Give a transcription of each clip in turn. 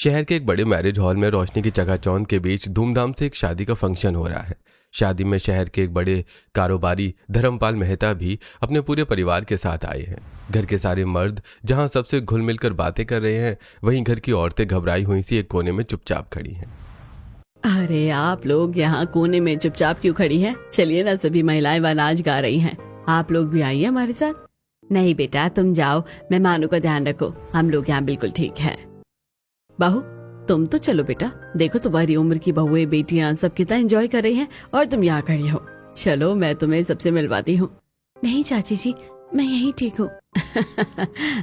शहर के एक बड़े मैरिज हॉल में रोशनी की चकाचौंध के बीच धूमधाम से एक शादी का फंक्शन हो रहा है। शादी में शहर के एक बड़े कारोबारी धर्मपाल मेहता भी अपने पूरे परिवार के साथ आए हैं। घर के सारे मर्द जहां सबसे घुल मिलकर बातें कर रहे हैं, वहीं घर की औरतें घबराई हुई सी एक कोने में चुपचाप खड़ी हैं। अरे आप लोग यहाँ कोने में चुपचाप क्यों खड़ी हैं? चलिए ना, सभी महिलाएं वहाँ नाच गा रही हैं, आप लोग भी आइए हमारे साथ। नहीं बेटा, तुम जाओ, मेहमानों का ध्यान रखो, हम लोग यहाँ बिल्कुल ठीक है। बहू तुम तो चलो बेटा, देखो तुम्हारी उम्र की बहुएं बेटियां सब कितना एंजॉय कर रही हैं और तुम यहाँ खड़ी हो। चलो मैं तुम्हें सबसे मिलवाती हूँ। नहीं चाची जी, मैं यही ठीक हूँ।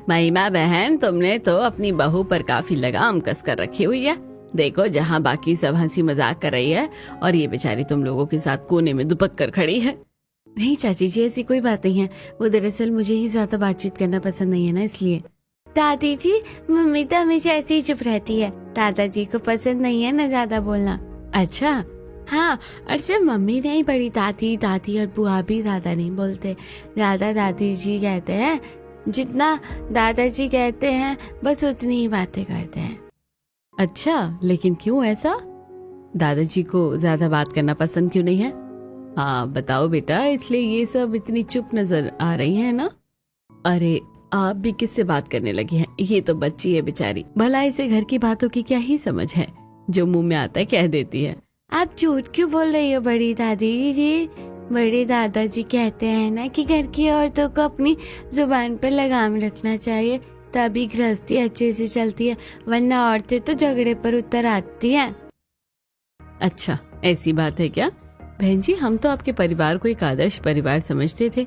महिमा बहन, तुमने तो अपनी बहू पर काफी लगाम कस कर रखी हुई है। देखो, जहाँ बाकी सब हंसी मजाक कर रही है और ये बेचारी तुम लोगों के साथ कोने में दुपक कर खड़ी है। नहीं चाची जी, ऐसी कोई बात नहीं है, वो दरअसल मुझे ही ज्यादा बातचीत करना पसंद नहीं है ना, इसलिए। दादी जी, मम्मी तो हमेशा ऐसे ही चुप रहती है, दादाजी को पसंद नहीं है ना ज्यादा बोलना। अच्छा हाँ, और सिर्फ मम्मी नहीं, बड़ी दादी और बुआ भी ज्यादा नहीं बोलते, ज्यादा दादी जी कहते हैं। जितना दादाजी कहते हैं बस उतनी ही बातें करते हैं। अच्छा, लेकिन क्यों ऐसा? दादाजी को ज्यादा बात करना पसंद क्यों नहीं है? हाँ बताओ बेटा, इसलिए ये सब इतनी चुप नजर आ रही है ना? अरे आप भी किससे बात करने लगी हैं? ये तो बच्ची है बेचारी, भला इसे घर की बातों की क्या ही समझ है, जो मुंह में आता है कह देती है। आप झूठ क्यों बोल रही हो बड़ी दादी जी? बड़े दादाजी कहते हैं ना कि घर की औरतों को अपनी जुबान पर लगाम रखना चाहिए, तभी गृहस्थी अच्छे से चलती है, वरना औरतें तो झगड़े पर उतर आती हैं। अच्छा ऐसी बात है क्या? बहन जी, हम तो आपके परिवार को एक आदर्श परिवार समझते थे।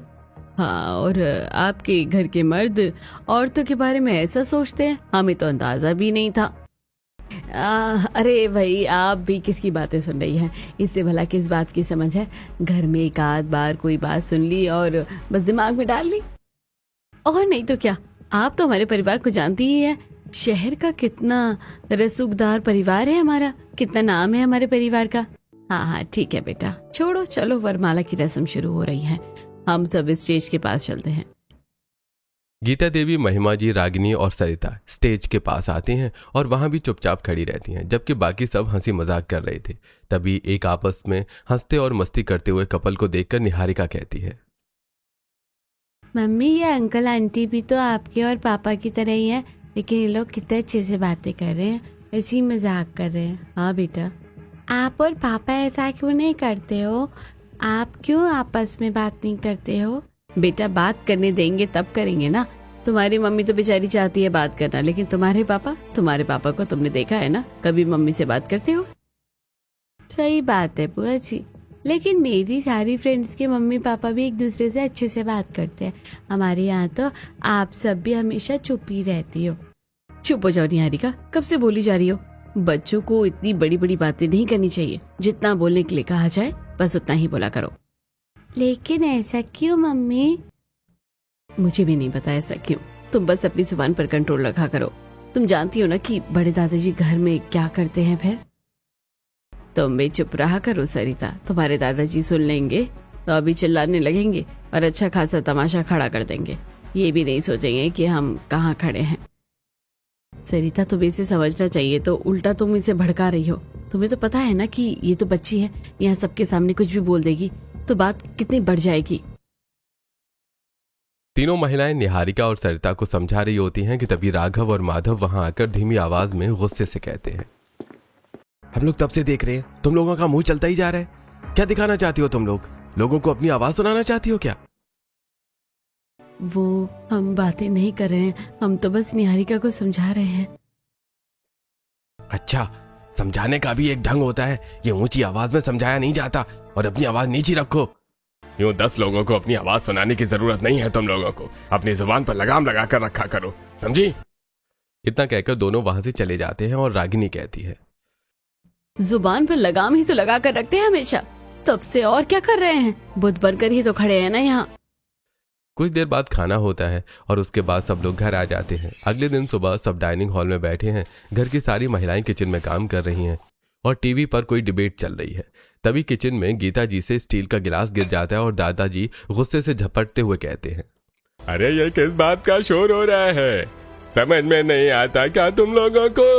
हाँ, और आपके घर के मर्द औरतों के बारे में ऐसा सोचते हैं, हमें तो अंदाजा भी नहीं था। अरे भाई, आप भी किसकी बातें सुन रही हैं? इससे भला किस बात की समझ है? घर में एक आध बार कोई बात सुन ली और बस दिमाग में डाल ली। और नहीं तो क्या, आप तो हमारे परिवार को जानती ही है, शहर का कितना रसूखदार परिवार है हमारा, कितना नाम है हमारे परिवार का। हाँ ठीक है बेटा, छोड़ो, चलो वरमाला की रस्म शुरू हो रही है, हम सब स्टेज के पास चलते हैं। गीता देवी, महिमा जी, रागिनी और सरिता स्टेज के पास आती हैं और वहां भी चुपचाप खड़ी रहती हैं, जबकि बाकी सब हंसी मजाक कर रहे थे। तभी एक आपस में हंसते और मस्ती करते हुए कपल को देखकर निहारिका कहती है, मम्मी ये अंकल आंटी भी तो आपके और पापा की तरह ही है, लेकिन ये लोग कितने अच्छे से बातें कर रहे हैं, ऐसी मजाक कर रहे हैं। हाँ बेटा, आप और पापा ऐसा क्यों नहीं करते हो? आप क्यों आपस में बात नहीं करते हो? बेटा बात करने देंगे तब करेंगे ना। तुम्हारी मम्मी तो बेचारी चाहती है बात करना, लेकिन तुम्हारे पापा को तुमने देखा है ना, कभी मम्मी से बात करते हो? सही बात है बुआ जी, लेकिन मेरी सारी फ्रेंड्स के मम्मी पापा भी एक दूसरे से अच्छे से बात करते हैं। हमारे यहाँ तो आप सब भी हमेशा चुप ही रहती हो। चुप हो जाओ निहारिका, कब से बोली जा रही हो? बच्चों को इतनी बड़ी बड़ी बातें नहीं करनी चाहिए, जितना बोलने के लिए कहा जाए बस उतना ही बोला करो। लेकिन ऐसा क्यों मम्मी? मुझे भी नहीं पता ऐसा क्यों, तुम बस अपनी जुबान पर कंट्रोल रखा करो। तुम जानती हो ना कि बड़े दादाजी घर में क्या करते हैं। फिर तुम भी चुप रहा करो सरिता, तुम्हारे दादाजी सुन लेंगे तो अभी चिल्लाने लगेंगे और अच्छा खासा तमाशा खड़ा कर देंगे, ये भी नहीं सोचेंगे कि हम कहाँ खड़े हैं। सरिता तुम्हें इसे समझना चाहिए, तो उल्टा तुम इसे भड़का रही हो। तुम्हें तो पता है ना कि ये तो बच्ची है, यहाँ सबके सामने कुछ भी बोल देगी तो बात कितनी बढ़ जाएगी। तीनों महिलाएं निहारिका और सरिता को समझा रही होती हैं कि तभी राघव और माधव वहां आकर धीमी आवाज में गुस्से से कहते हैं, हम लोग तब से देख रहे हैं, तुम लोगों का मुंह चलता ही जा रहा है। क्या दिखाना चाहती हो तुम लोग? लोगों को अपनी आवाज सुनाना चाहती हो क्या? वो हम बातें नहीं कर रहे हैं, हम तो बस निहारिका को समझा रहे हैं। अच्छा, समझाने का भी एक ढंग होता है, ये ऊंची आवाज में समझाया नहीं जाता, और अपनी आवाज नीची रखो। यूं 10 लोगों को अपनी आवाज सुनाने की जरूरत नहीं है, तुम लोगों को अपनी जुबान पर लगाम लगा कर रखा करो, समझी? इतना कहकर दोनों वहां से चले जाते हैं और रागिनी कहती है, जुबान पर लगाम ही तो लगा कर रखते हैं हमेशा, तब से और क्या कर रहे हैं? बुद्ध बनकर ही तो खड़े हैं ना यहाँ। कुछ देर बाद खाना होता है और उसके बाद सब लोग घर आ जाते हैं। अगले दिन सुबह सब डाइनिंग हॉल में बैठे हैं। घर की सारी महिलाएं किचन में काम कर रही हैं और टीवी पर कोई डिबेट चल रही है। तभी किचन में गीता जी से स्टील का गिलास गिर जाता है और दादाजी गुस्से से झपटते हुए कहते हैं, अरे ये किस बात का शोर हो रहा है? समझ में नहीं आता क्या तुम लोगों को?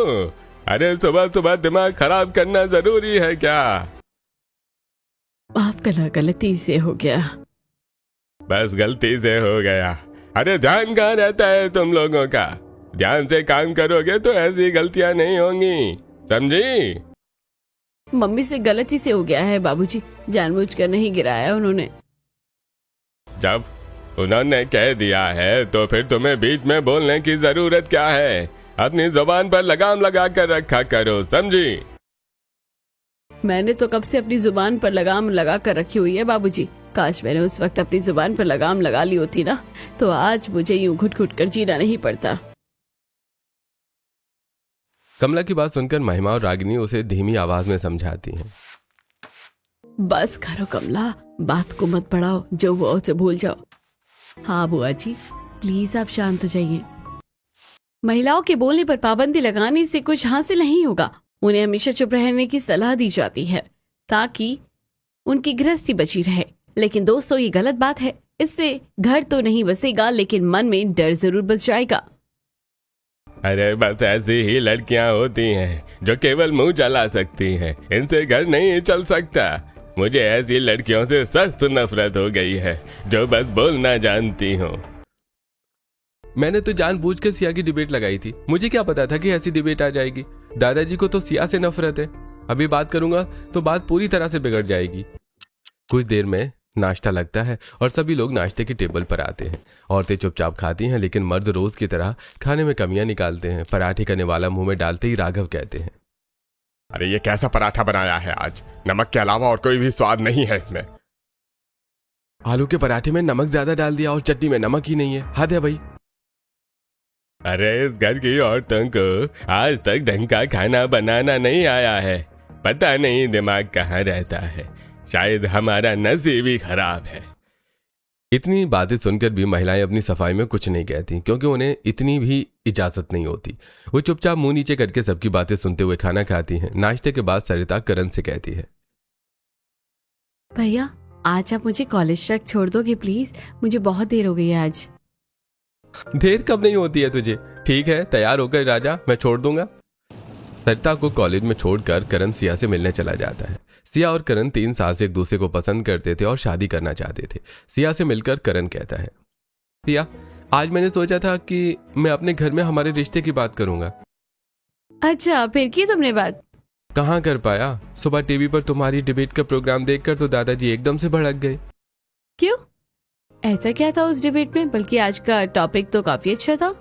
अरे सुबह सुबह दिमाग खराब करना जरूरी है क्या? माफ करना, गलती से हो गया। बस गलती से हो गया। अरे ध्यान कहाँ रहता है तुम लोगों का? ध्यान से काम करोगे तो ऐसी गलतियां नहीं होंगी, समझी? मम्मी से गलती से हो गया है बाबूजी, जानबूझकर नहीं गिराया उन्होंने। जब उन्होंने कह दिया है तो फिर तुम्हें बीच में बोलने की जरूरत क्या है? अपनी जुबान पर लगाम लगा कर रखा करो, समझी? मैंने तो कब से अपनी जुबान पर लगाम लगा कर रखी हुई है बाबूजी। काश मैंने उस वक्त अपनी जुबान पर लगाम लगा ली होती ना, तो आज मुझे यूं घुट घुट कर जीना नहीं पड़ता। कमला की बात सुनकर महिमा और रागिनी उसे धीमी आवाज में समझाती हैं। बस करो कमला, बात को मत बढ़ाओ, जो हुआ उसे भूल जाओ। हाँ बुआ जी, प्लीज आप शांत हो जाइए। महिलाओं के बोलने पर पाबंदी लगाने से कुछ हासिल नहीं होगा। उन्हें हमेशा चुप रहने की सलाह दी जाती है ताकि उनकी गृहस्थी बची रहे। लेकिन दोस्तों, ये गलत बात है। इससे घर तो नहीं बसेगा, लेकिन मन में डर जरूर बस जाएगा। अरे बस ऐसी ही लड़कियां होती हैं जो केवल मुंह चला सकती हैं, इनसे घर नहीं चल सकता। मुझे ऐसी लड़कियों से सख्त नफरत हो गई है जो बस बोलना जानती हो। मैंने तो जानबूझ के सिया की डिबेट लगाई थी, मुझे क्या पता था कि ऐसी डिबेट आ जाएगी। दादाजी को तो सिया से नफरत है, अभी बात करूंगा तो बात पूरी तरह से बिगड़ जाएगी। कुछ देर में नाश्ता लगता है और सभी लोग नाश्ते की टेबल पर आते हैं। औरतें चुपचाप खाती हैं, लेकिन मर्द रोज की तरह खाने में कमियां निकालते हैं। पराठे करने वाला मुंह में डालते ही राघव कहते हैं, अरे ये कैसा पराठा बनाया है आज? नमक के अलावा और कोई भी स्वाद नहीं है इसमें। आलू के पराठे में नमक ज्यादा डाल दिया और चटनी में नमक ही नहीं है, हद है भाई। अरे इस घर की औरतों को आज तक ढंग का खाना बनाना नहीं आया है। पता नहीं दिमाग कहाँ रहता है, शायद हमारा नसीब ही खराब है। इतनी बातें सुनकर भी महिलाएं अपनी सफाई में कुछ नहीं कहती, क्योंकि उन्हें इतनी भी इजाजत नहीं होती। वो चुपचाप मुंह नीचे करके सबकी बातें सुनते हुए खाना खाती हैं। नाश्ते के बाद सरिता करण से कहती है, भैया आज आप मुझे कॉलेज तक छोड़ दोगे प्लीज? मुझे बहुत देर हो गई है आज। देर कब नहीं होती है तुझे? ठीक है, तैयार होकर राजा, मैं छोड़ दूंगा। सरिता को कॉलेज में छोड़कर करण सिया से मिलने चला जाता है। सिया और करण 3 साल से एक दूसरे को पसंद करते थे और शादी करना चाहते थे। सिया से मिलकर करण कहता है, सिया आज मैंने सोचा था कि मैं अपने घर में हमारे रिश्ते की बात करूंगा। अच्छा, फिर की तुमने बात? कहाँ कर पाया, सुबह टीवी पर तुम्हारी डिबेट का प्रोग्राम देखकर तो दादाजी एकदम से भड़क गए। क्यों, ऐसा क्या था उस डिबेट में? बल्कि आज का टॉपिक तो काफी अच्छा था।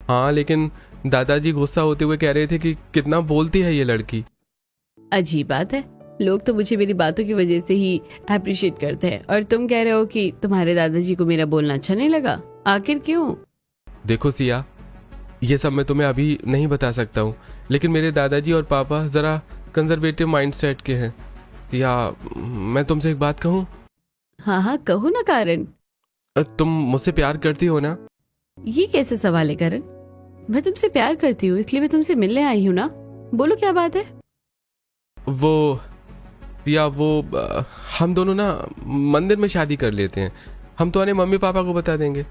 हाँ, लेकिन दादाजी गुस्सा होते हुए कह रहे थे कि कितना बोलती है ये लड़की। अजीब बात है, लोग तो मुझे मेरी बातों की वजह से ही अप्रिशिएट करते हैं, और तुम कह रहे हो कि तुम्हारे दादाजी को मेरा बोलना अच्छा नहीं लगा। आखिर क्यों? देखो सिया, ये सब मैं तुम्हें अभी नहीं बता सकता हूँ, लेकिन मेरे दादाजी और पापा जरा कंजर्वेटिव माइंडसेट के हैं। सिया, मैं तुमसे एक बात कहूँ? हाँ हाँ कहो ना करण। तुम मुझसे प्यार करती हो ना? ये कैसे सवाल है करण? मैं तुमसे प्यार करती हूँ, इसलिए मैं तुमसे मिलने आई हूँ ना। बोलो क्या बात है? वो सिया, वो हम दोनों ना मंदिर में शादी कर लेते हैं। हम तुम्हारे मम्मी पापा को बता देंगे।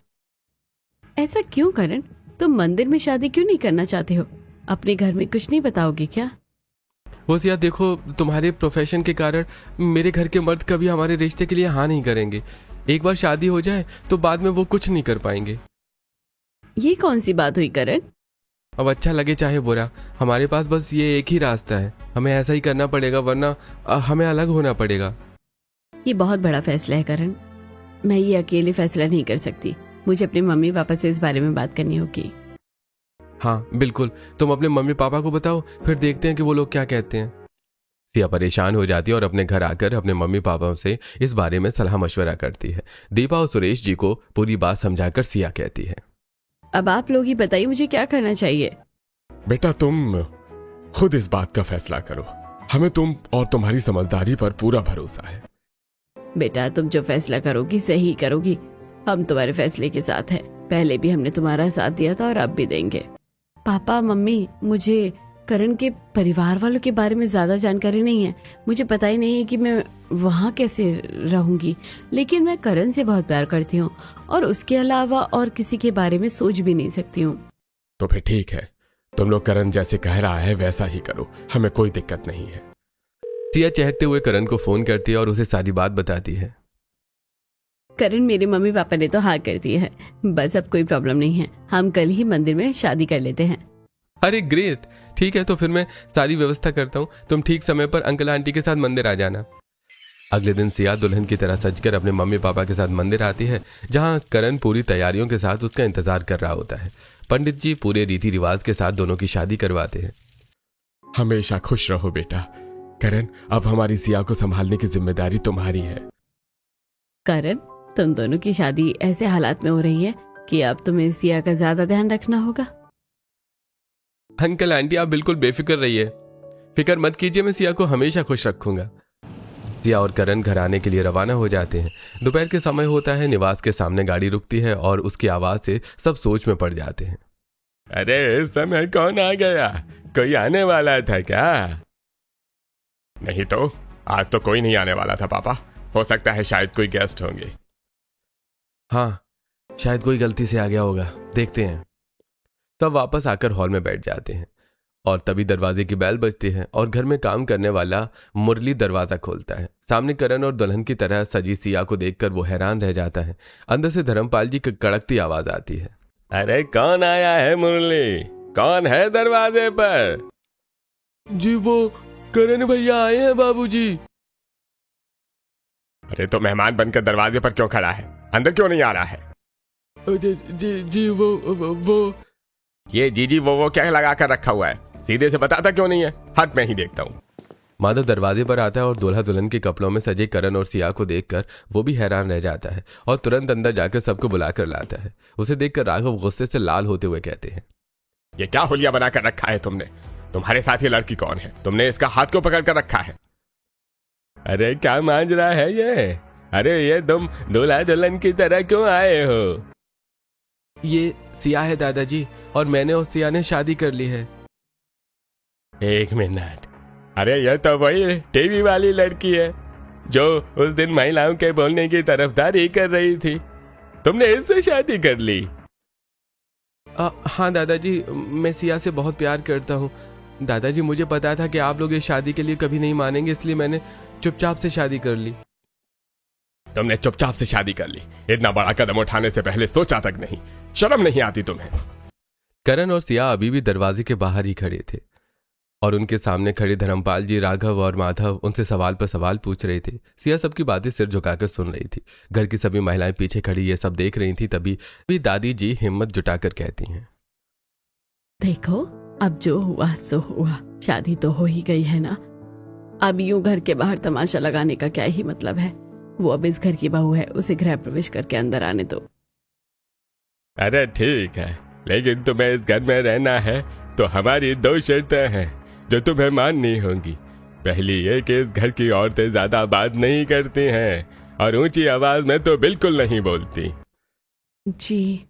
ऐसा क्यों करण? तुम मंदिर में शादी क्यों नहीं करना चाहते हो? अपने घर में कुछ नहीं बताओगे क्या? वो सिया देखो, तुम्हारे प्रोफेशन के कारण मेरे घर के मर्द कभी हमारे रिश्ते के लिए हाँ नहीं करेंगे। एक बार शादी हो जाए तो बाद में वो कुछ नहीं कर पाएंगे। ये कौन सी बात हुई करण? अब अच्छा लगे चाहे बुरा, हमारे पास बस ये एक ही रास्ता है। हमें ऐसा ही करना पड़ेगा, वरना हमें अलग होना पड़ेगा। ये बहुत बड़ा फैसला है करण, मैं ये अकेले फैसला नहीं कर सकती। मुझे अपने मम्मी पापा से इस बारे में बात करनी होगी। हाँ बिल्कुल, तुम अपने मम्मी पापा को बताओ, फिर देखते हैं कि वो लोग क्या कहते हैं। सिया परेशान हो जाती है और अपने घर आकर अपने मम्मी पापा से इस बारे में सलाह मशवरा करती है। दीपा और सुरेश जी को पूरी बात समझाकर सिया कहती है, अब आप लोग ही बताइए मुझे क्या करना चाहिए। बेटा तुम खुद इस बात का फैसला करो, हमें तुम और तुम्हारी समझदारी पर पूरा भरोसा है। बेटा तुम जो फैसला करोगी सही करोगी, हम तुम्हारे फैसले के साथ हैं। पहले भी हमने तुम्हारा साथ दिया था और अब भी देंगे। पापा मम्मी, मुझे करण के परिवार वालों के बारे में ज्यादा जानकारी नहीं है। मुझे पता ही नहीं है कि मैं वहाँ कैसे रहूंगी, लेकिन मैं करण से बहुत प्यार करती हूँ और उसके अलावा और किसी के बारे में सोच भी नहीं सकती हूँ। तो फिर ठीक है, तुम लोग करण जैसे कह रहा है वैसा ही करो, हमें कोई दिक्कत नहीं है। सिया चहकते हुए करण को फोन करती है और उसे सारी बात बताती है। करण, मेरे मम्मी पापा ने तो हाँ कर दी है, बस अब कोई प्रॉब्लम नहीं है, हम कल ही मंदिर में शादी कर लेते हैं। अरे ग्रेट, ठीक है तो फिर मैं सारी व्यवस्था करता हूँ, तुम ठीक समय पर अंकल आंटी के साथ मंदिर आ जाना। अगले दिन सिया दुल्हन की तरह सजकर अपने मम्मी पापा के साथ मंदिर आती है, जहां करण पूरी तैयारियों के साथ उसका इंतजार कर रहा होता है। पंडित जी पूरे रीति रिवाज के साथ दोनों की शादी करवाते हैं। हमेशा खुश रहो बेटा। करण, अब हमारी सिया को संभालने की जिम्मेदारी तुम्हारी है। करण, तुम दोनों की शादी ऐसे हालात में हो रही है कि अब तुम्हें सिया का ज्यादा ध्यान रखना होगा। अंकल आंटी आप बिल्कुल बेफिक्र रहिए, फिक्र मत कीजिए, मैं सिया को हमेशा खुश रखूंगा। सिया और करण घर आने के लिए रवाना हो जाते हैं। दोपहर के समय होता है, निवास के सामने गाड़ी रुकती है और उसकी आवाज से सब सोच में पड़ जाते हैं। अरे इस समय कौन आ गया? कोई आने वाला था क्या? नहीं तो आज तो कोई नहीं आने वाला था पापा, हो सकता है शायद कोई गेस्ट होंगे। हाँ, शायद कोई गलती से आ गया होगा, देखते हैं। सब वापस आकर हॉल में बैठ जाते हैं और तभी दरवाजे की बेल बजती है और घर में काम करने वाला मुरली दरवाजा खोलता है। सामने करण और दुल्हन की तरह सजी सिया को देखकर वो हैरान रह जाता है। अंदर से धर्मपाल जी की कड़कती आवाज आती है। अरे कौन आया है मुरली? कौन है दरवाजे पर? जी वो करण भैया आए हैं बाबूजी। अरे तो मेहमान बनकर दरवाजे पर क्यों खड़ा है? अंदर क्यों नहीं आ रहा है? जी वो ये जीजी वो क्या लगा कर रखा हुआ है? सीधे से बताता क्यों नहीं है? हट मैं ही देखता हूँ। माधव दरवाजे पर आता है और दूल्हा दुल्हन के कपड़ों में सजे करण और सिया को देखकर वो भी हैरान रह जाता है और तुरंत अंदर जाकर सबको बुलाकर लाता है। उसे देखकर राघव गुस्से से लाल होते हुए कहते हैं, ये क्या हुलिया बना कर रखा है तुमने? तुम्हारे साथ ये लड़की कौन है? तुमने इसका हाथ क्यों पकड़ कर रखा है? अरे क्या मांझ रहा है ये? अरे ये तुम दूल्हा दुल्हन की तरह क्यों आए हो? ये सिया है दादाजी, और मैंने और सिया ने शादी कर ली है। एक मिनट, अरे ये तो वही टीवी वाली लड़की है जो उस दिन महिलाओं के बोलने की तरफदारी कर रही थी। तुमने इससे शादी कर ली? हाँ दादाजी, मैं सिया से बहुत प्यार करता हूँ। दादाजी मुझे पता था कि आप लोग इस शादी के लिए कभी नहीं मानेंगे, इसलिए मैंने चुपचाप से शादी कर ली। तुमने चुपचाप से शादी कर ली? इतना बड़ा कदम उठाने से पहले सोचा तक नहीं? शर्म नहीं आती तुम्हें? करण और सिया अभी भी दरवाजे के बाहर ही खड़े थे और उनके सामने खड़े धर्मपाल जी, राघव और माधव उनसे सवाल पर सवाल पूछ रहे थे। सिया सबकी बातें सिर झुकाकर सुन रही थी। घर की सभी महिलाएं पीछे खड़ी ये सब देख रही थी। तभी दादी जी हिम्मत जुटाकर कहती हैं, देखो, अब जो हुआ सो हुआ, शादी तो हो ही गई है ना। अब यूं घर के बाहर तमाशा लगाने का क्या ही मतलब है। वो अब इस घर की बहू है, उसे गृह प्रवेश करके अंदर आने दो। अरे ठीक है, लेकिन तुम्हें इस घर में रहना है तो हमारी 2 शर्तें हैं जो तुम्हें माननी होंगी। पहली ये कि इस घर की औरतें ज्यादा बात नहीं करती हैं और ऊंची आवाज में तो बिल्कुल नहीं बोलती जी।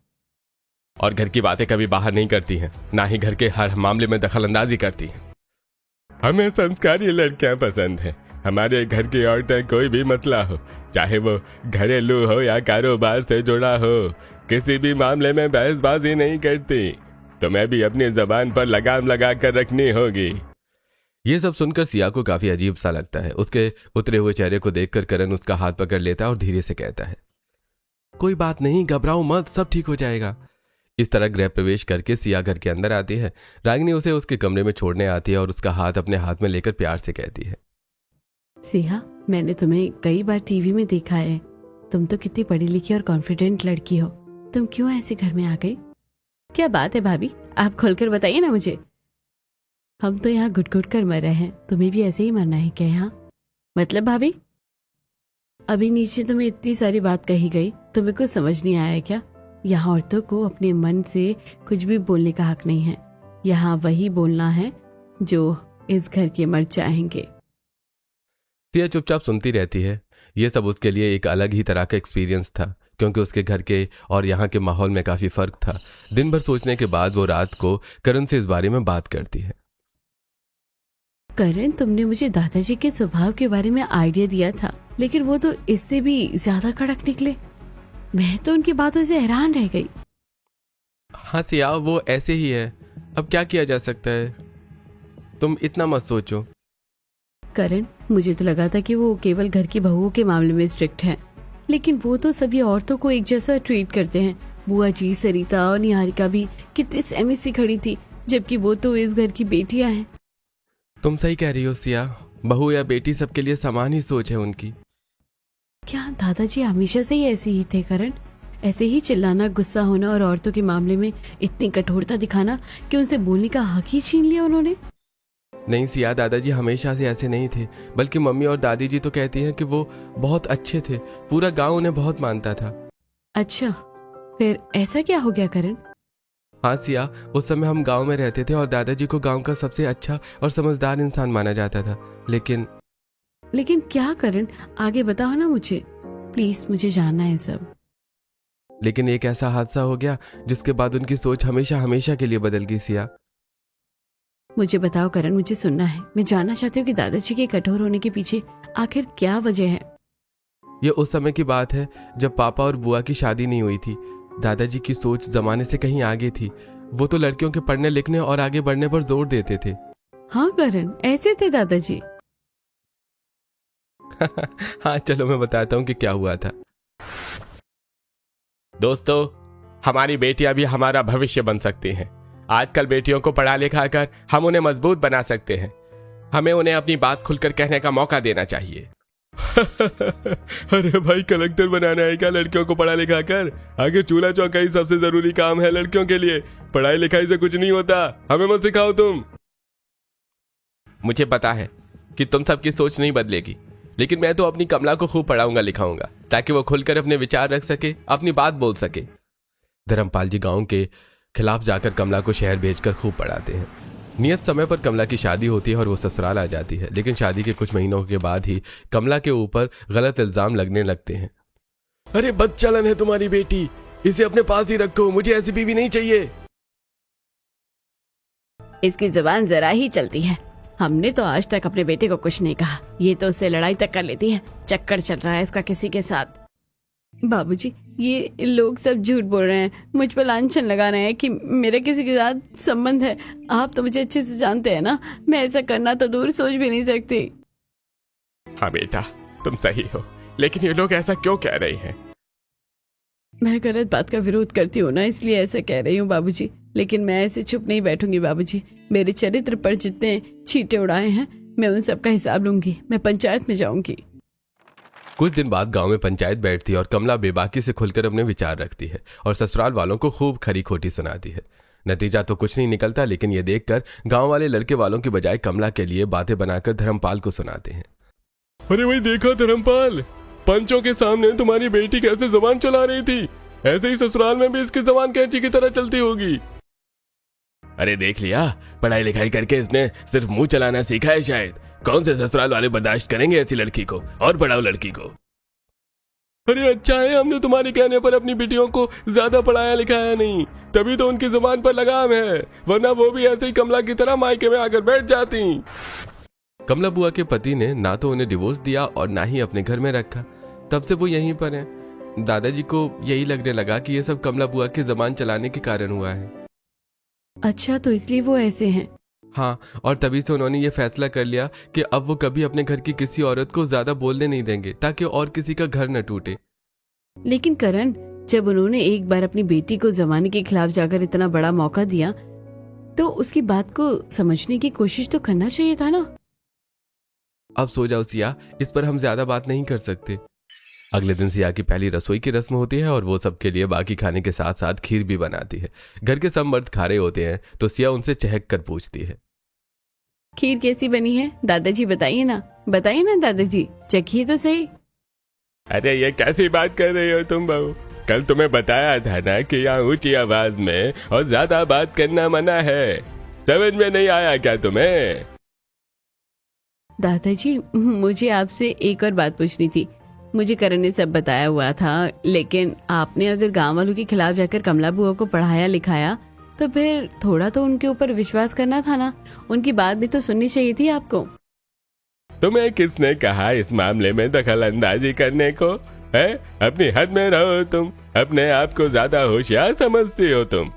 और घर की बातें कभी बाहर नहीं करती हैं, ना ही घर के हर मामले में दखल अंदाजी करती हैं। हमें संस्कारी लड़कियां पसंद हैं। हमारे घर की औरतें कोई भी मसला हो, चाहे वो घरेलू हो या कारोबार से जुड़ा हो, किसी भी मामले में बहसबाजी नहीं करती। तुम्हें भी अपनी जबान पर लगाम लगा कर रखनी होगी। ये सब सुनकर सिया को काफी अजीब सा लगता है। उसके उतरे हुए चेहरे को देखकर करण उसका हाथ पकड़ लेता है और धीरे से कहता है, कोई बात नहीं, घबराओ मत, सब ठीक हो जाएगा। इस तरह गृह प्रवेश करके सिया घर के अंदर आती है। रागिनी उसे उसके कमरे में छोड़ने आती है और उसका हाथ अपने हाथ में लेकर प्यार से कहती है, सिया, मैंने तुम्हें कई बार टीवी में देखा है। तुम तो कितनी पढ़ी लिखी और कॉन्फिडेंट लड़की हो। तुम क्यों ऐसे घर में आ गई? क्या बात है भाभी, आप खोलकर बताइए ना मुझे। हम तो यहाँ घुट घुट कर मर रहे हैं, तुम्हें भी ऐसे ही मरना है क्या यहाँ? मतलब भाभी, अभी नीचे तुम्हें इतनी सारी बात कही गई, तुम्हें कुछ समझ नहीं आया क्या? यहाँ औरतों को अपने मन से कुछ भी बोलने का हक नहीं है। यहाँ वही बोलना है जो इस घर के मर्द चाहेंगे। सिया चुपचाप सुनती रहती है। ये सब उसके लिए एक अलग ही तरह का एक्सपीरियंस था, क्योंकि उसके घर के और यहाँ के माहौल में काफी फर्क था। दिन भर सोचने के बाद वो रात को करण से इस बारे में बात करती है। करण, तुमने मुझे दादाजी के स्वभाव के बारे में आइडिया दिया था, लेकिन वो तो इससे भी ज्यादा कड़क निकले। मैं तो उनकी बातों से हैरान रह गई। हाँ सिया, वो ऐसे ही है। अब क्या किया जा सकता है, तुम इतना मत सोचो। करण, मुझे तो लगा था कि वो केवल घर की बहुओं के मामले में स्ट्रिक्ट है, लेकिन वो तो सभी औरतों को एक जैसा ट्रीट करते हैं। बुआ जी, सरिता और निहारिका भी कितनी सहमी सी खड़ी थी, जबकि वो तो इस घर की बेटियां हैं। तुम सही कह रही हो सिया, बहू या बेटी सबके लिए समान ही सोच है उनकी। क्या दादाजी हमेशा से ही ऐसे ही थे करण? ऐसे ही चिल्लाना, गुस्सा होना और औरतों के मामले में इतनी कठोरता दिखाना कि उनसे बोलने का हक ही छीन लिया उन्होंने? नहीं सिया, दादाजी हमेशा से ऐसे नहीं थे, बल्कि मम्मी और दादी जी तो कहती हैं कि वो बहुत अच्छे थे, पूरा गांव उन्हें बहुत मानता था। अच्छा, फिर ऐसा क्या हो गया करण? हाँ सिया, उस समय हम गांव में रहते थे और दादाजी को गांव का सबसे अच्छा और समझदार इंसान माना जाता था। लेकिन क्या करण? आगे बताओ ना मुझे, प्लीज, मुझे जानना है सब। लेकिन एक ऐसा हादसा हो गया जिसके बाद उनकी सोच हमेशा हमेशा के लिए बदल गई सिया। मुझे बताओ करण, मुझे सुनना है। मैं जानना चाहती हूँ कि दादाजी के कठोर होने के पीछे आखिर क्या वजह है। ये उस समय की बात है जब पापा और बुआ की शादी नहीं हुई थी। दादाजी की सोच जमाने से कहीं आगे थी। वो तो लड़कियों के पढ़ने लिखने और आगे बढ़ने पर जोर देते थे। हाँ करण, ऐसे थे दादाजी? हाँ चलो मैं बताता हूँ कि क्या हुआ था। दोस्तों, हमारी बेटियां भी हमारा भविष्य बन सकती हैं। आजकल बेटियों को पढ़ा लिखा कर हम उन्हें मजबूत बना सकते हैं। हमें उन्हें अपनी बात खुलकर कहने का मौका देना चाहिए। अरे भाई, कलेक्टर बनाना है क्या लड़कियों को पढ़ा लिखा कर? आगे चूल्हा चौका ही सबसे जरूरी काम है लड़कियों के लिए। पढ़ाई लिखाई से कुछ नहीं होता, हमें मत सिखाओ तुम। मुझे पता है कि तुम सबकी सोच नहीं बदलेगी, लेकिन मैं तो अपनी कमला को खूब पढ़ाऊंगा लिखाऊंगा ताकि वो खुलकर अपने विचार रख सके, अपनी बात बोल सके। धर्मपाल जी गांव के खिलाफ जाकर कमला को शहर भेजकर खूब पढ़ाते हैं। नियत समय पर कमला की शादी होती है और वो ससुराल आ जाती है, लेकिन शादी के कुछ महीनों के बाद ही कमला के ऊपर गलत इल्जाम लगने लगते हैं। अरे बदचलन है तुम्हारी बेटी, इसे अपने पास ही रखो, मुझे ऐसी बीवी नहीं चाहिए। इसकी जुबान जरा ही चलती है। हमने तो आज तक अपने बेटे को कुछ नहीं कहा, ये तो उससे लड़ाई तक कर लेती है। चक्कर चल रहा है इसका किसी के साथ। बाबूजी, ये लोग सब झूठ बोल रहे हैं, मुझ पर लांछन लगा रहे हैं कि मेरे किसी के साथ संबंध है। आप तो मुझे अच्छे से जानते हैं ना, मैं ऐसा करना तो दूर सोच भी नहीं सकती। हाँ बेटा, तुम सही हो, लेकिन ये लोग ऐसा क्यों कह रहे हैं? मैं गलत बात का विरोध करती हूँ ना, इसलिए ऐसा कह रही हूँ बाबूजी। लेकिन मैं ऐसे चुप नहीं बैठूंगी बाबूजी। मेरे चरित्र पर जितने छींटे उड़ाए हैं, मैं उन सब का हिसाब लूंगी। मैं पंचायत में जाऊंगी। कुछ दिन बाद गांव में पंचायत बैठती है और कमला बेबाकी से खुलकर अपने विचार रखती है और ससुराल वालों को खूब खरी खोटी सुनाती है। नतीजा तो कुछ नहीं निकलता, लेकिन ये देखकर गांव वाले लड़के वालों की बजाय कमला के लिए बातें बनाकर धर्मपाल को सुनाते हैं। अरे भाई देखा धर्मपाल, पंचों के सामने तुम्हारी बेटी कैसे जुबान चला रही थी, ऐसे ही ससुराल में भी इसकी जुबान कैंची की तरह चलती होगी। अरे देख लिया, पढ़ाई लिखाई करके इसने सिर्फ मुंह चलाना सीखा है शायद। कौन से ससुराल वाले बर्दाश्त करेंगे ऐसी लड़की को? और पढ़ाओ लड़की को। अरे अच्छा है हमने तुम्हारे कहने पर अपनी बेटियों को ज्यादा पढ़ाया लिखाया नहीं, तभी तो उनकी जुबान पर लगाम है, वरना वो भी ऐसे ही कमला की तरह मायके में आकर बैठ जाती। कमला बुआ के पति ने ना तो उन्हें डिवोर्स दिया और ना ही अपने घर में रखा। तब से वो यहीं पर हैं। दादाजी को यही लगने लगा कि ये सब कमला बुआ की जबान चलाने के कारण हुआ है। अच्छा, तो इसलिए वो ऐसे हैं? हाँ, और तभी से उन्होंने ये फैसला कर लिया कि अब वो कभी अपने घर की किसी औरत को ज्यादा बोलने नहीं देंगे, ताकि और किसी का घर न टूटे। लेकिन करण, जब उन्होंने एक बार अपनी बेटी को जमाने के खिलाफ जाकर इतना बड़ा मौका दिया, तो उसकी बात को समझने की कोशिश तो करना चाहिए था ना। अब सो जाओ सिया, इस पर हम ज्यादा बात नहीं कर सकते। अगले दिन सिया की पहली रसोई की रस्म होती है और वो सबके लिए बाकी खाने के साथ साथ खीर भी बनाती है। घर के सब मर्द खा रहे होते हैं तो सिया उनसे चहक कर पूछती है, खीर कैसी बनी है दादाजी? बताइए ना दादाजी, चखिए तो सही। अरे ये कैसी बात कर रही हो तुम बहू? कल तुम्हें बताया था ना कि यहाँ ऊंची आवाज में और ज्यादा बात करना मना है। समझ में नहीं आया क्या तुम्हें? दादाजी, मुझे आपसे एक और बात पूछनी थी। मुझे करण ने सब बताया हुआ था, लेकिन आपने अगर गांव वालों के खिलाफ जाकर कमला बुआ को पढ़ाया लिखाया, तो फिर थोड़ा तो उनके ऊपर विश्वास करना था ना। उनकी बात भी तो सुननी चाहिए थी आपको। तुम्हें किसने कहा इस मामले में दखल अंदाजी करने को? है, अपनी हद में रहो तुम। अपने आप को ज्यादा होशियार समझती हो तुम।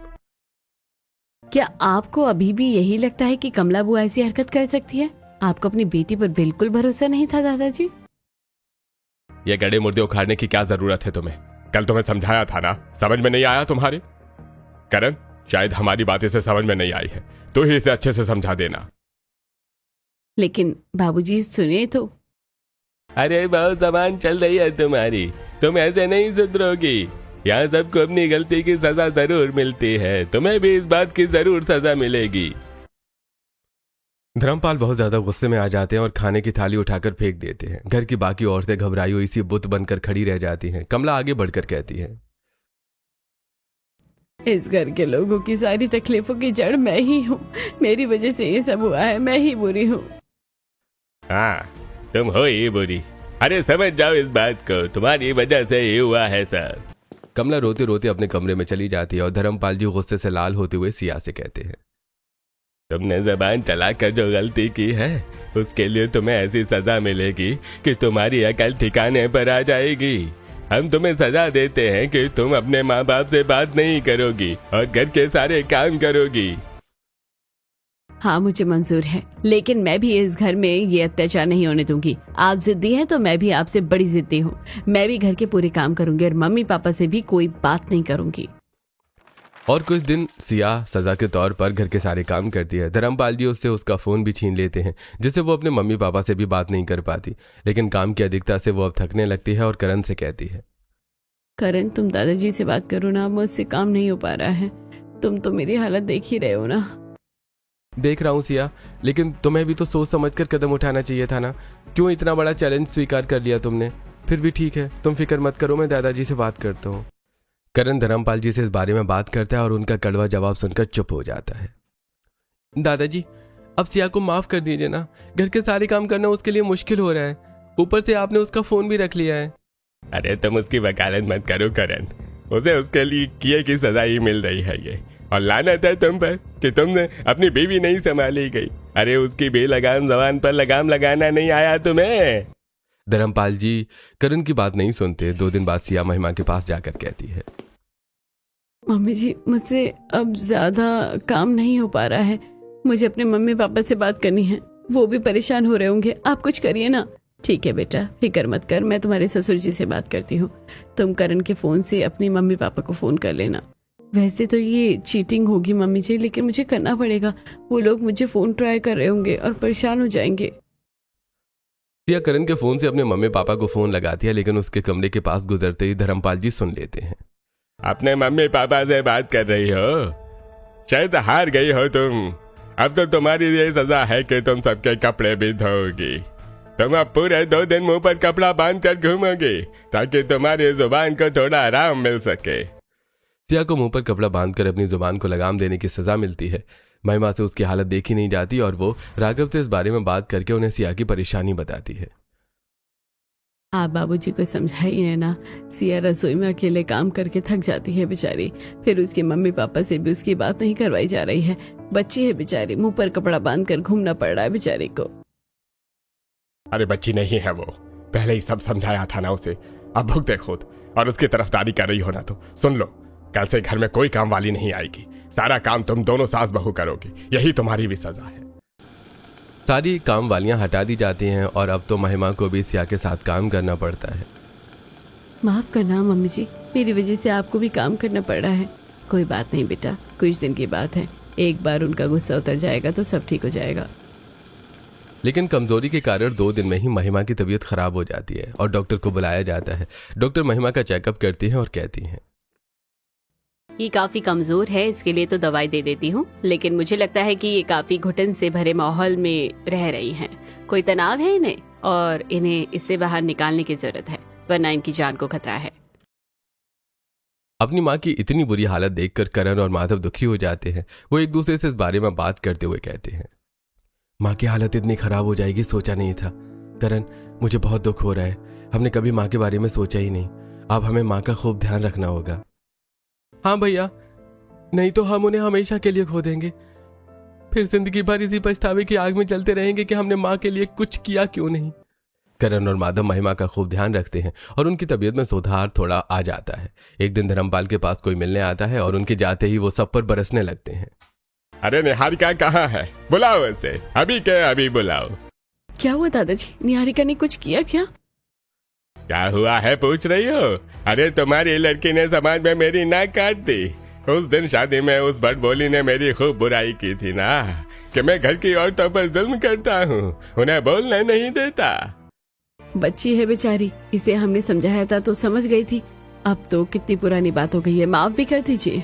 क्या आपको अभी भी यही लगता है कि कमला बुआ ऐसी हरकत कर सकती है? आपको अपनी बेटी पर बिल्कुल भरोसा नहीं था दादाजी? ये गड़े मुर्दे उखाड़ने की क्या जरूरत है तुम्हें? कल तुम्हें समझाया था ना, समझ में नहीं आया तुम्हारे? करण, शायद हमारी बातें से समझ में नहीं आई है, तो ही इसे अच्छे से समझा देना। लेकिन बाबूजी सुनिए तो। अरे बहुत जबान चल रही है तुम्हारी, तुम ऐसे नहीं सुधरोगी। यहाँ सबको अपनी गलती की सजा जरूर मिलती है, तुम्हें भी इस बात की जरूर सजा मिलेगी। धर्मपाल बहुत ज्यादा गुस्से में आ जाते हैं और खाने की थाली उठाकर फेंक देते हैं। घर की बाकी औरतें घबराई हुई सी बुत बनकर खड़ी रह जाती हैं। कमला आगे बढ़कर कहती है, इस घर के लोगों की सारी तकलीफों की जड़ मैं ही हूँ। मेरी वजह से ये सब हुआ है, मैं ही बुरी हूँ। हाँ, तुम हो ही बुरी। अरे समझ जाओ इस बात को, तुम्हारी वजह से ये हुआ है सर। कमला रोते रोते अपने कमरे में चली जाती है और धर्मपाल जी गुस्से से लाल होते हुए सिया से कहते हैं, तुमने जबान चलाकर जो गलती की है उसके लिए तुम्हें ऐसी सजा मिलेगी कि तुम्हारी अकल ठिकाने पर आ जाएगी। हम तुम्हें सजा देते हैं कि तुम अपने माँ बाप से बात नहीं करोगी और घर के सारे काम करोगी। हाँ मुझे मंजूर है, लेकिन मैं भी इस घर में ये अत्याचार नहीं होने दूंगी। आप जिद्दी हैं तो मैं भी आपसे बड़ी जिद्दी हूँ। मैं भी घर के पूरे काम करूंगी और मम्मी पापा से भी कोई बात नहीं करूंगी। और कुछ दिन सिया सजा के तौर पर घर के सारे काम करती है। धर्मपाल जी उससे उसका फोन भी छीन लेते हैं, जिससे वो अपने मम्मी पापा से भी बात नहीं कर पाती। लेकिन काम की अधिकता से वो अब थकने लगती है और करण से कहती है, करण तुम दादाजी से बात करो ना, मुझसे काम नहीं हो पा रहा है। तुम तो मेरी हालत देख ही रहे हो ना। देख रहा हूँ सिया, लेकिन तुम्हें भी तो सोच समझकर कदम उठाना चाहिए था ना। क्यों इतना बड़ा चैलेंज स्वीकार कर लिया तुमने? फिर भी ठीक है, तुम फिक्र मत करो, मैं दादाजी से बात करता हूँ। करण धर्मपाल जी से इस बारे में बात करता है और उनका कड़वा जवाब सुनकर चुप हो जाता है। दादाजी, अब सिया को माफ कर दीजिए ना। घर के सारे काम करना उसके लिए मुश्किल हो रहा है, ऊपर से आपने उसका फोन भी रख लिया है। अरे तुम उसकी वकालत मत करो करण, उसे उसके लिए किए की सजा ही मिल रही है ये। और लानत है तुम पर कि तुमने अपनी बीवी नहीं संभाली गई। अरे उसकी बेलगाम जबान पर लगाम लगाना नहीं आया तुम्हें। धर्मपाल जी करण की बात नहीं सुनते। 2 दिन बाद सिया महिमा के पास जाकर कहती है, मम्मी जी मुझसे अब ज्यादा काम नहीं हो पा रहा है। मुझे अपने मम्मी पापा से बात करनी है, वो भी परेशान हो रहे होंगे। आप कुछ करिए ना। ठीक है बेटा, फिक्र मत कर, मैं तुम्हारे ससुर जी से बात करती हूँ। तुम करण के फोन से अपनी मम्मी पापा को फोन कर लेना। वैसे तो ये चीटिंग होगी मम्मी जी, लेकिन मुझे करना पड़ेगा। वो लोग मुझे फोन ट्राई कर रहे होंगे और परेशान हो जाएंगे। सिया करण के फोन से अपने मम्मी पापा को फोन लगाती है, लेकिन उसके कमरे के पास गुजरते ही धर्मपाल जी सुन लेते हैं। अपने मम्मी पापा से बात कर रही हो? शायद हार गई हो तुम। अब तो तुम्हारी ये सजा है कि तुम सबके कपड़े भी धोगी। तुम अब पूरे 2 दिन मुंह पर कपड़ा बांध कर घूमोगी ताकि तुम्हारी जुबान को थोड़ा आराम मिल सके। सिया को मुंह पर कपड़ा बांधकर अपनी जुबान को लगाम देने की सजा मिलती है। महिमा से उसकी हालत देखी नहीं जाती और वो राघव से इस बारे में बात करके उन्हें सिया की परेशानी बताती है। आप बाबूजी को समझाइए ना। सिया रसोई में अकेले काम करके थक जाती है बेचारी, फिर उसके मम्मी पापा से भी उसकी बात नहीं करवाई जा रही है। बच्ची है बेचारी, मुंह पर कपड़ा बांध कर घूमना पड़ रहा है बेचारी को। अरे बच्ची नहीं है वो, पहले ही सब समझाया था ना उसे। अब भुगते खुद और उसकी तरफदारी कर रही हो ना। तो सुन लो, कल से घर में कोई काम वाली नहीं आएगी। सारा काम तुम दोनों सास बहू करोगी, यही तुम्हारी भी सजा है। सारी काम वालियां हटा दी जाती हैं और अब तो महिमा को भी सिया के साथ काम करना पड़ता है। माफ करना मम्मी जी, मेरी वजह से आपको भी काम करना पड़ रहा है। कोई बात नहीं बेटा, कुछ दिन की बात है। एक बार उनका गुस्सा उतर जाएगा तो सब ठीक हो जाएगा। लेकिन कमजोरी के कारण 2 दिन में ही महिमा की तबीयत खराब हो जाती है और डॉक्टर को बुलाया जाता है। डॉक्टर महिमा का चेकअप करती है और कहती हैं, ये काफी कमजोर है, इसके लिए तो दवाई दे देती हूँ, लेकिन मुझे लगता है कि ये काफी घुटन से भरे माहौल में रह रही हैं। कोई तनाव है इन्हें और इन्हें इससे बाहर निकालने की जरूरत है, वरना इनकी जान को खतरा है। अपनी माँ की इतनी बुरी हालत देखकर करण और माधव दुखी हो जाते हैं। वो एक दूसरे से इस बारे में बात करते हुए कहते हैं, माँ की हालत इतनी खराब हो जाएगी सोचा नहीं था। करण, मुझे बहुत दुख हो रहा है, हमने कभी माँ के बारे में सोचा ही नहीं। अब हमें माँ का खूब ध्यान रखना होगा। हाँ भैया, नहीं तो हम उन्हें हमेशा के लिए खो देंगे। फिर जिंदगी भर इसी पछतावे की आग में जलते रहेंगे कि हमने माँ के लिए कुछ किया क्यों नहीं। करण और माधव महिमा का खूब ध्यान रखते हैं और उनकी तबीयत में सुधार थोड़ा आ जाता है। एक दिन धर्मपाल के पास कोई मिलने आता है और उनके जाते ही वो सब पर बरसने लगते हैं। अरे निहारिका कहाँ है? बुलाओ उसे, अभी के अभी बुलाओ। क्या हुआ दादाजी, निहारिका ने कुछ किया क्या? क्या हुआ है पूछ रही हो? अरे तुम्हारी लड़की ने समाज में मेरी नाक काट दी। उस दिन शादी में उस बड़बोली ने मेरी खूब बुराई की थी ना, कि मैं घर की औरतों पर जुल्म करता हूँ, उन्हें बोलने नहीं देता। बच्ची है बेचारी, इसे हमने समझाया था तो समझ गई थी। अब तो कितनी पुरानी बात हो गई है, माफ भी कर दीजिए।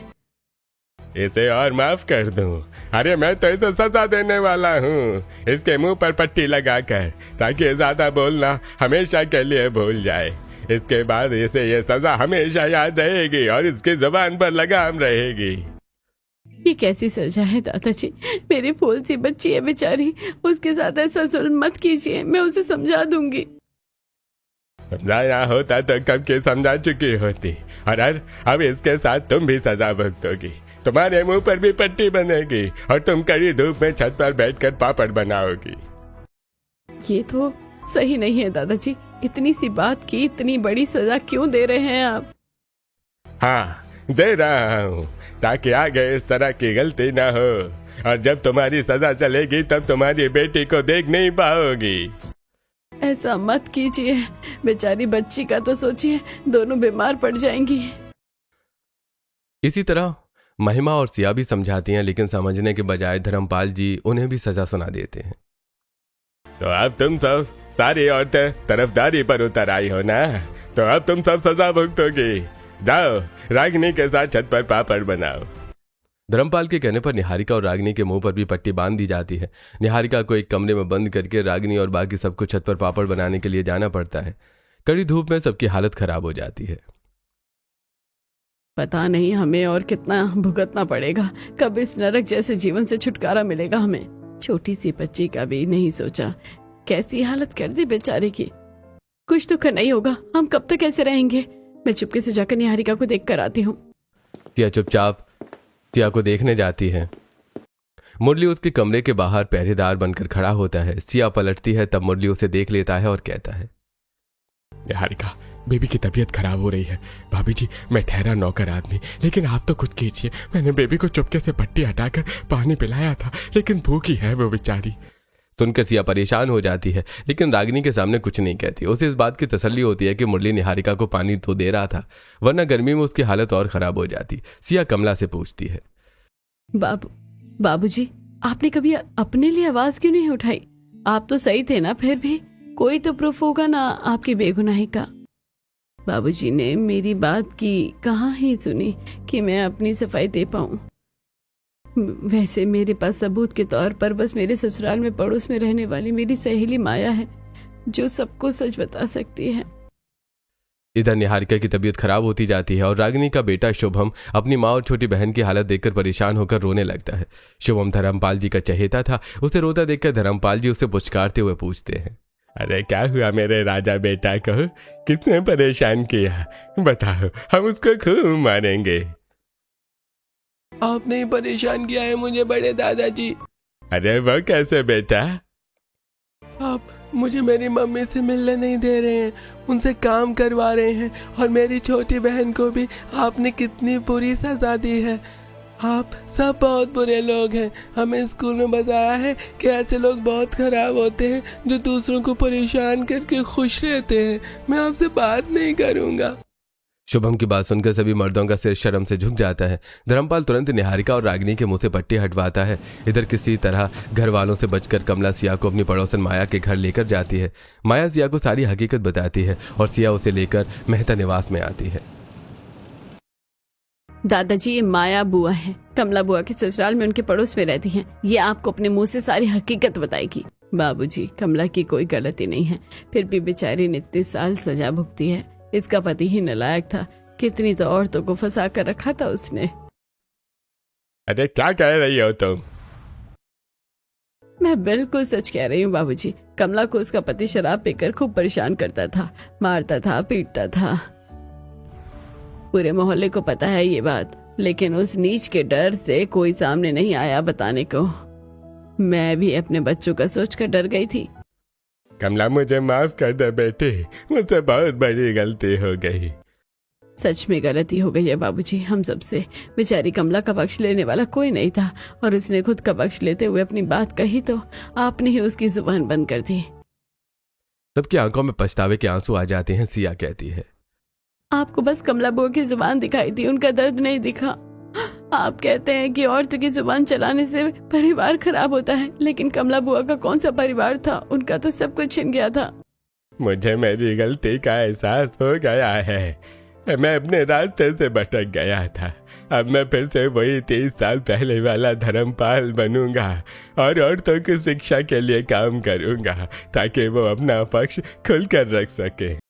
इसे और माफ कर दूं? अरे मैं तो इसे सजा देने वाला हूँ, इसके मुंह पर पट्टी लगाकर, ताकि ज्यादा बोलना हमेशा के लिए भूल जाए। इसके बाद इसे ये सजा हमेशा याद रहेगी और इसकी जुबान पर लगाम रहेगी। ये कैसी सजा है दादाजी? मेरी फूल सी बच्ची है बेचारी, उसके साथ ऐसा जुल्म मत कीजिए, मैं उसे समझा दूंगी। समझाया होता तो कब के समझा चुकी होती। और अब इसके साथ तुम भी सजा भुगतोगी। तुम्हारे मुंह पर भी पट्टी बनेगी और तुम कड़ी धूप में छत पर बैठकर पापड़ बनाओगी। ये तो सही नहीं है दादाजी, इतनी सी बात की इतनी बड़ी सजा क्यों दे रहे हैं आप? हाँ, दे रहा हूँ, ताकि आगे इस तरह की गलती ना हो, और जब तुम्हारी सजा चलेगी तब तुम्हारी बेटी को देख नहीं पाओगी। ऐसा मत कीजिए, बेचारी बच्ची का तो सोचिए, दोनों बीमार पड़ जाएंगी। इसी तरह महिमा और सिया भी समझाती हैं, लेकिन समझने के बजाय धर्मपाल जी उन्हें भी सजा सुना देते हैं। तो अब तुम सब सारी औरतें तरफदारी पर उतर आई हो ना, तो अब तुम सब सजा भुगतोगी। जाओ, रागिनी के साथ छत पर पापड़ बनाओ। धर्मपाल के कहने पर निहारिका और रागिनी के मुंह पर भी पट्टी बांध दी जाती है। निहारिका को एक कमरे में बंद करके रागिनी और बाकी सबको छत पर पापड़ बनाने के लिए जाना पड़ता है। कड़ी धूप में सबकी हालत खराब हो जाती है। पता नहीं हमें और कितना भुगतना पड़ेगा, कब इस नरक जैसे जीवन से छुटकारा मिलेगा हमें। छोटी सी बच्ची का भी नहीं सोचा, कैसी हालत कर दी बेचारे की। कुछ तो करना ही होगा, हम कब तक ऐसे रहेंगे? मैं चुपके से जाकर निहारिका को देख कर आती हूँ। सिया चुपचाप सिया को देखने जाती है। मुरली उसके कमरे के बाहर पहरेदार बनकर खड़ा होता है। सिया पलटती है, तब मुरली उसे देख लेता है और कहता है, निहारिका, बेबी की तबीयत खराब हो रही है। भाभी जी, मैं ठहरा नौकर आदमी, लेकिन आप तो कुछ कीजिए। मैंने बेबी को चुपके से पट्टी हटाकर पानी पिलाया था, लेकिन भूखी है वो बेचारी। सुनकर सिया परेशान हो जाती है, लेकिन रागिनी के सामने कुछ नहीं कहती। उसे इस बात की तसल्ली होती है कि मुरली निहारिका को पानी तो दे रहा था, वरना गर्मी में उसकी हालत और खराब हो जाती। सिया कमला से पूछती है, बाबूजी, आपने कभी अपने लिए आवाज क्यों नहीं उठाई? आप तो सही थे ना, फिर भी कोई तो प्रूफ होगा ना आपकी बेगुनाही का। बाबूजी ने मेरी बात की कहाँ ही सुनी कि मैं अपनी सफाई दे पाऊं। वैसे मेरे पास सबूत के तौर पर बस मेरे ससुराल में पड़ोस में रहने वाली मेरी सहेली माया है, जो सबको सच बता सकती है। इधर निहारिका की तबीयत खराब होती जाती है और रागिनी का बेटा शुभम अपनी माँ और छोटी बहन की हालत देखकर परेशान होकर रोने लगता है। शुभम धर्मपाल जी का चहेता था। उसे रोता देखकर धर्मपाल जी उसे पुचकारते हुए पूछते हैं, अरे क्या हुआ मेरे राजा बेटा को? किसने परेशान किया? बताओ, हम उसको खूब मारेंगे। आपने ही परेशान किया है मुझे बड़े दादाजी। अरे वो कैसे बेटा? आप मुझे मेरी मम्मी से मिलने नहीं दे रहे हैं, उनसे काम करवा रहे हैं, और मेरी छोटी बहन को भी आपने कितनी बुरी सजा दी है। आप सब बहुत बुरे लोग हैं। हमें स्कूल में बताया है कि ऐसे लोग बहुत खराब होते हैं जो दूसरों को परेशान करके खुश रहते हैं। मैं आपसे बात नहीं करूंगा। शुभम की बात सुनकर सभी मर्दों का सिर शर्म से झुक जाता है। धर्मपाल तुरंत निहारिका और रागिनी के मुंह से पट्टी हटवाता है। इधर किसी तरह घर वालों से बचकर कमला सिया को अपनी पड़ोसन माया के घर लेकर जाती है। माया सिया को सारी हकीकत बताती है और सिया उसे लेकर मेहता निवास में आती है। दादाजी, ये माया बुआ है, कमला बुआ के ससुराल में उनके पड़ोस में रहती हैं। ये आपको अपने मुंह से सारी हकीकत बताएगी। बाबूजी, कमला की कोई गलती नहीं है, फिर भी बेचारी ने इतने साल सजा भुगती है। इसका पति ही नालायक था, कितनी तो औरतों को फंसा कर रखा था उसने। अरे क्या कह रही हो तुम? मैं बिल्कुल सच कह रही हूँ बाबूजी। कमला को उसका पति शराब पीकर खूब परेशान करता था, मारता था, पीटता था। पूरे मोहल्ले को पता है ये बात, लेकिन उस नीच के डर से कोई सामने नहीं आया बताने को। मैं भी अपने बच्चों का सोचकर डर गई थी। कमला, मुझे माफ कर दे बेटी, मुझसे बहुत बड़ी गलती हो गई। सच में गलती हो गई है बाबूजी हम सबसे। बेचारी कमला का पक्ष लेने वाला कोई नहीं था और उसने खुद का पक्ष लेते हुए अपनी बात कही तो आपने ही उसकी जुबान बंद कर दी। सबकी आंखों में पछतावे के आंसू आ जाते हैं। सिया कहती है, आपको बस कमला बुआ की जुबान दिखाई थी, उनका दर्द नहीं दिखा। आप कहते हैं कि औरतों की जुबान चलाने से परिवार खराब होता है, लेकिन कमला बुआ का कौन सा परिवार था? उनका तो सब कुछ छिन गया था। मुझे मेरी गलती का एहसास हो गया है। मैं अपने रास्ते से भटक गया था। अब मैं फिर से वही 30 साल पहले वाला धर्मपाल बनूंगा और औरतों की शिक्षा के लिए काम करूंगा ताकि वो अपना पक्ष खुलकर रख सके।